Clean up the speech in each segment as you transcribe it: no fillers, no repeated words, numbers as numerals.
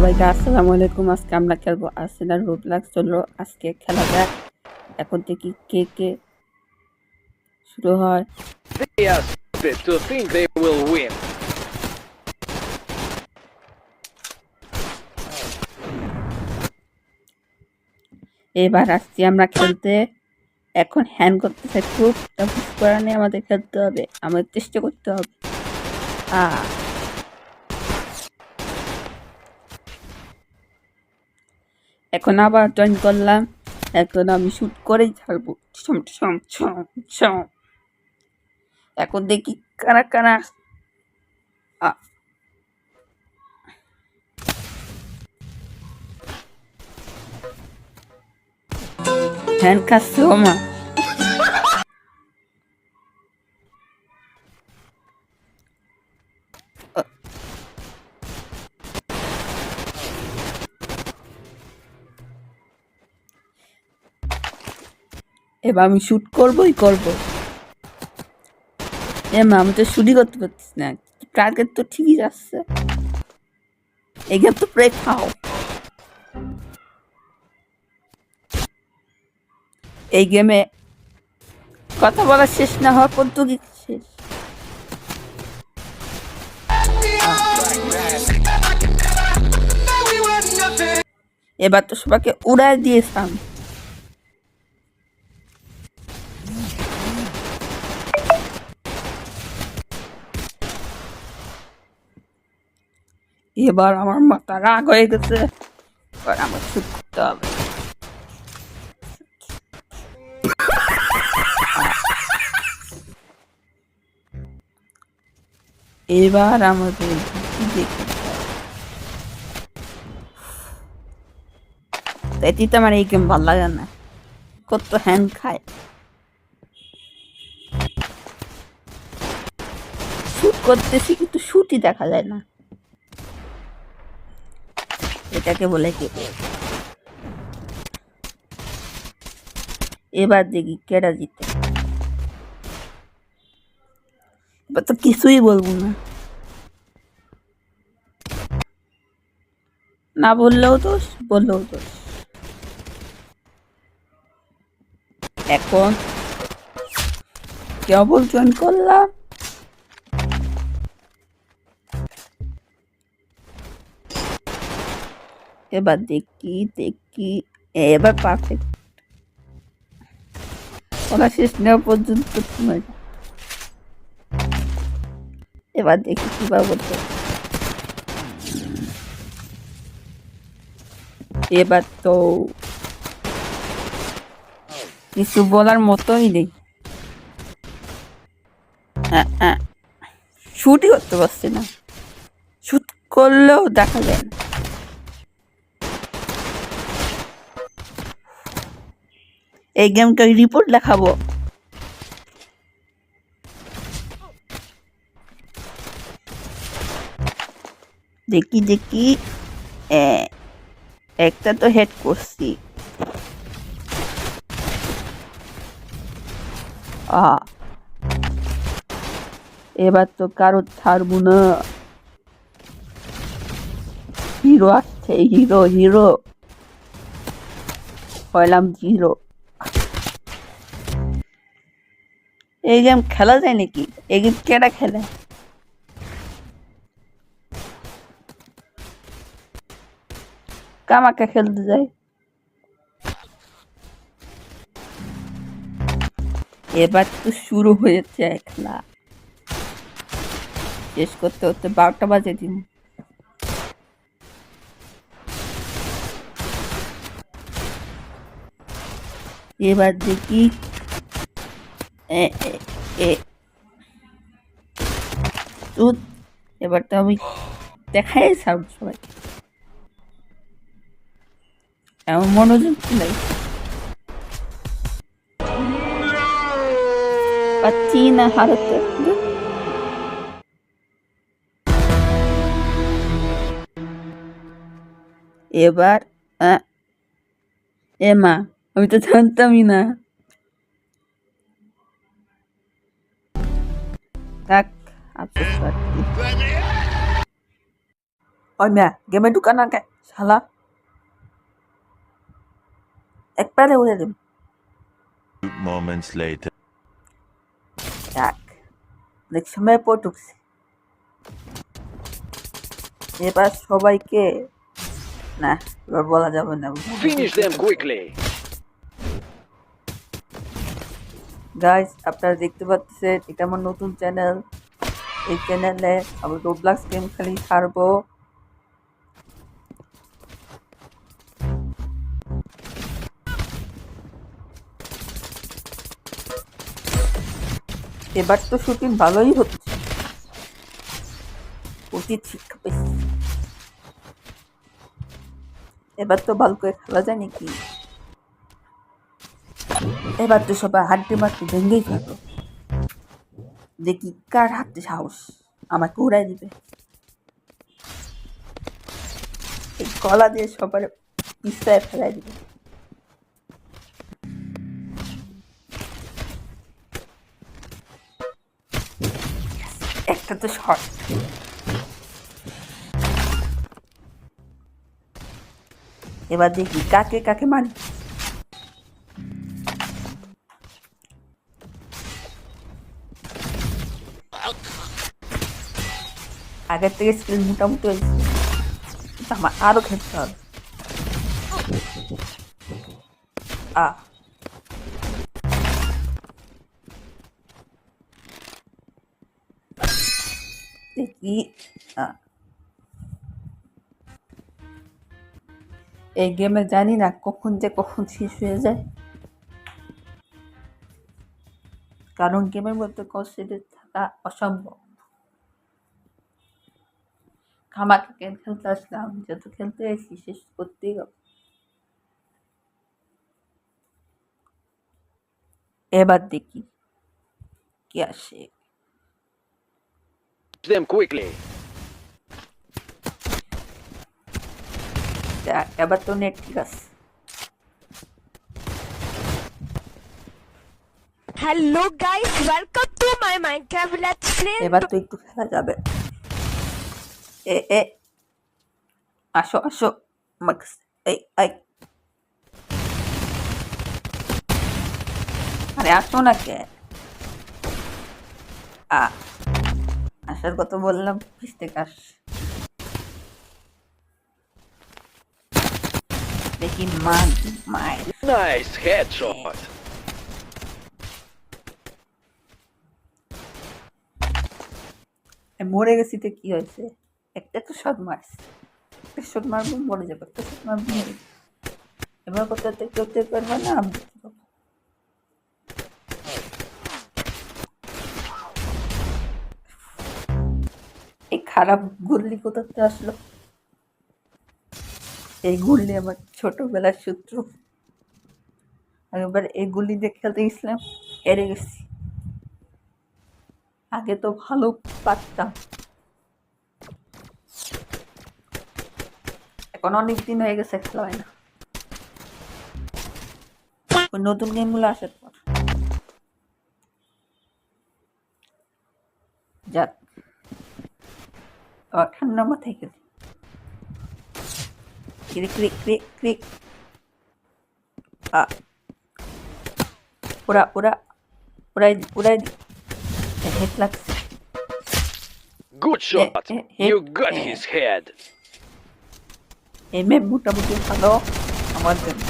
সবাইকে আসসালামু আলাইকুম। আজকে আমরা খেলবো আর্সেনাল রোবলক্স। চলো আজকে খেলা যাক। এখন থেকে কে কে শুরু হয়। They are stupid to think they will win. এবার আসছি আমরা খেলতে। এখন হ্যান্ড করতেছে খুব, তা বুঝ করা নেই, আমাদের খেলতে হবে, আমাদের চেষ্টা করতে হবে। এখন আবার জয়েন করলাম। এখন আমি শুট করেই ছাড়বো। এখন দেখি কারা কারা হ্যান্ড খাচ্ছে ওমা। এবার আমি শুট করবোই করবো। মা আমি তো শুটই করতে পারছিস না। টার্গেট তো ঠিকই যাচ্ছে, এই গেম তো প্রে খাও। এই গেমে কথা বলা শেষ না হওয়ার পর্যন্ত কি শেষ। এবার তো সবাইকে উড়ায় দিয়েছিলাম। এবার আমার মাথা রাগ হয়ে গেছে, এবার আমার শুট করতে হবে। এবার আমাদের এটিতে আমার এই গেম ভালো লাগে না, কত হ্যান্ড খায়। শুট করতেছি কিন্তু শুটই দেখা যায় না, এটাকে বলে কি। এবার দেখি কেডা জিতে। এবার তো কিছুই বলবো না, না বললেও দোষ, বললেও দোষ। এখন কেবল জয়েন করলাম। এবার দেখি এবার পারফেক্ট। ওরা শেষ নেওয়া পর্যন্ত সময়। এবার দেখি কিভাবে বলতে। এবার তো কিছু বলার মতোই নেই। শুটই করতে পারছি না, শুট করলেও দেখা যায় না। এই গেমটা রিপোর্ট লেখাবো। দেখি একটা তো হেড করছি। এবার তো কারো ছাড়বো না। হিরো আসছে, হিরো হইলাম জিরো। এই গেম খেলা যায় নাকি? এই গেম কেডা খেলে? কামাকা খেলতে যায়। এবার তো শুরু হয়েছে খেলা, শেষ করতে করতে 12টা বাজে দিন। এবার দেখি এবার তো আমি দেখাই সাউন্ড সবাই এমন মনোযোগ নাই পাচ্ছি না হারাতে। এবার মা আমি তো জানতামই না। থাক, আফসোস করছি। ওই মিয়া গেমে ঢুকা না কে শালা এক প্যারে উড়ে দেব Moments later. যাক অনেক সময় পর ঢুকছে এবার সবাইকে না এবার বলা যাবে না Finish them quickly. গাইস আপনারা দেখতে পাচ্ছেন এটা আমার নতুন চ্যানেল এই চ্যানেলে আমি রোবলক্স গেম খালি ছাড়বো এবার তো শুটিং ভালোই হচ্ছে উচিত শিক্ষা পেয়েছি এবার তো ভালো করে খেলা যায় নাকি এবার তো সবাই হাড্ডি মারতে ভেঙেই থাকো দেখি কার হাতে সাহস আমাকে উড়াই দিবে এই গলা দিয়ে সবার পিছায় ফেলাই দিবে একটা তো শর্ট এবার দেখি কাকে কাকে মারি আগের থেকে স্কিল মোটামুটি হয়েছে কিন্তু আমার আরো খেলতে হবে দেখি এই গেমে জানি না কখন শেষ হয়ে যায় কারণ গেমের মধ্যে কনসেন্ট্রেট থাকা অসম্ভব খামাকে গেম খেলতে আসলাম যত খেলতে আসি শেষ করতেই হবে এবার দেখি কি আসে Them quickly. এবার তো নেট ঠিক আছে Hello guys, welcome to my Minecraft Let's Play. এবার তো একটু খেলা যাবে এ আসো আসো মাক্স এই আরে আসো না কে আসার কথা বললাম পিছ থেকে আস দেখি মায়ের Nice headshot. মরে গেছি তো কি হয়েছে একটা তো শট মারছে একটা শট মারবো মরে যাবে একটা শট মারবো মরে যাবে এবার কোথাতে করতে পারবে না আমি দেখতে পাবো এই খারাপ গুল্লি কোথাতে আসলো এই গুল্লি আমার ছোটবেলার সূত্র একবার এই গুল্লি দিয়ে খেলতে গেছিলাম হেরে গেছি আগে তো ভালো পারতাম এখন অনেক দিন হয়ে গেছে খেলা হয় না ওই নতুন গেমগুলো আসার পর যাক ঠান্ডা মাথায় খেলি ক্রিক ক্রিক ক্রিক ক্রিক উড়াই দি হেড লাগছে Good shot. hit, You got eh. his head. এই ম্যাপ মোটামুটি ভালো আমার জন্য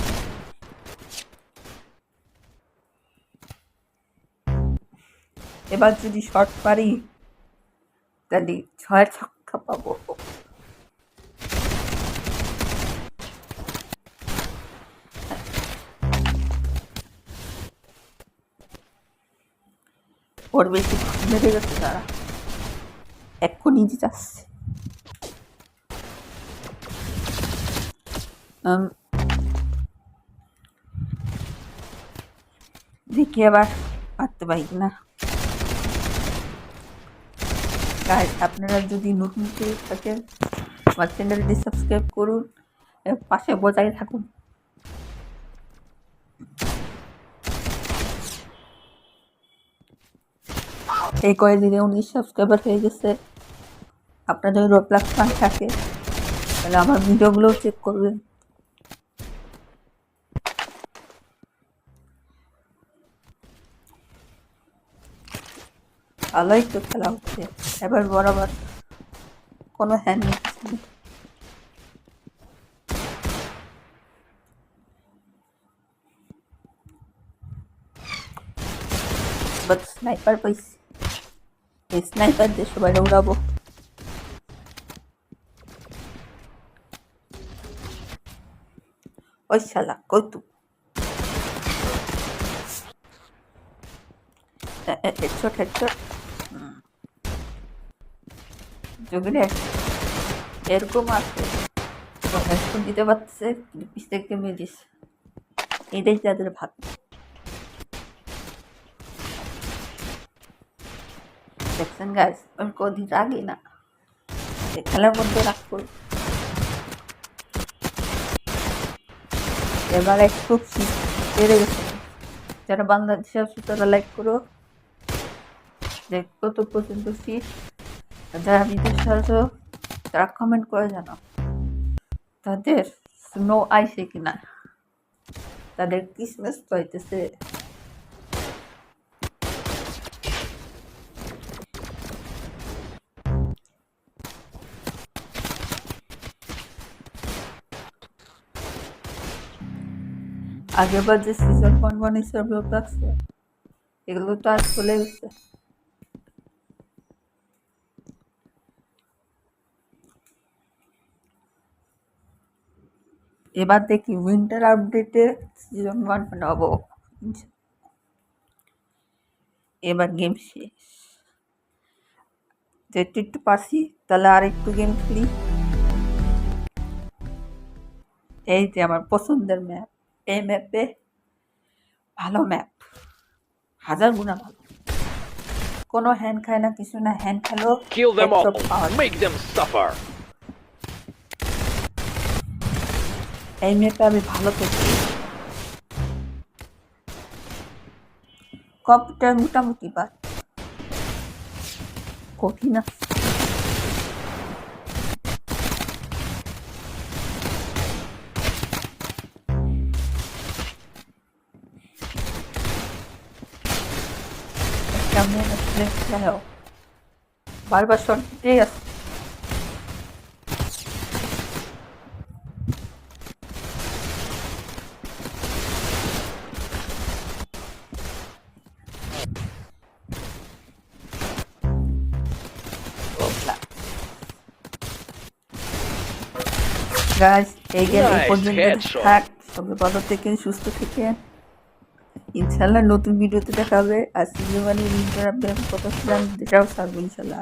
এবার যদি শর্ট পারি তাহলে 6 ছক্কা পাবো ওর বেশি মেরে গেছে তারা এক্ষুনি যাচ্ছে দেখি আবার পারতে পারি না গাইস আপনারা যদি নতুন কেউ থাকেন আমার চ্যানেলটি সাবস্ক্রাইব করুন পাশে বজায় থাকুন এই কয়েকদিনে 19 সাবস্ক্রাইবার হয়ে গেছে আপনাদের রোবলক্স ফান থাকে তাহলে আমার ভিডিওগুলোও চেক করবেন। ভালোই তো খেলা হচ্ছে, এবার বরাবর কোনো হ্যান্ড নিচ্ছে না। বাট স্নাইপার পাইছি, এই স্নাইপার দিয়ে সবাই উড়াবো। ওই শালা কই তু, হেডশট হেডশট। যোগিনে এরকম আছে, হেডফোন দিতে পারছে কিন্তু পিছ থেকে মেরিস, এটাই তাদের ভাগ। দেখছেন গাইস, আমি কোনদিন রাগি না, এই খেলার মধ্যে রাগ করি। এবার একটু বেড়ে গেছে, যারা বাংলাদেশে আছে তারা লাইক করো, যে কত পর্যন্ত শীত। যারা বিদেশে আছো তারা কমেন্ট করে জানাও তাদের স্নো আইসে কিনা, তাদের ক্রিসমাস পাইতেছে। আগেরবার যে সিজন 1 বানিয়েছে রোবলক্সে, এগুলো তো আর চলে গেছে। এবার দেখি উইন্টার আপডেটে সিজন 1 বানাবো। এবার গেম শেষ, যেহেতু একটু পারছি তাহলে আর একটু গেম খেলি। এই যে আমার পছন্দের ম্যাপ, এই ম্যাপে ভালো ম্যাপ, হাজার গুণা ভালো, কোনো হ্যান্ড খায় না, কিছু না, হ্যান্ড খেলো Kill them all. পাওয়া যায়। Make them suffer. এই ম্যাপে আমি ভালো করছি, কম্পিউটার মোটামুটি পার, কঠিন আছে। কেমন আসলে খেলো, বারবার শট দিতেই আছে। গাইস, এই গেম এই Nice পর্যন্ত headshot. থাক, সবাই ভালো থেকেন, সুস্থ থেকেন। ইনশাল্লাহ নতুন ভিডিওতে দেখা হবে। আর সিজন 1 এর ইন্টার আপডেট কত ছিলাম সেটাও ছাড়বো ইনশাল্লাহ।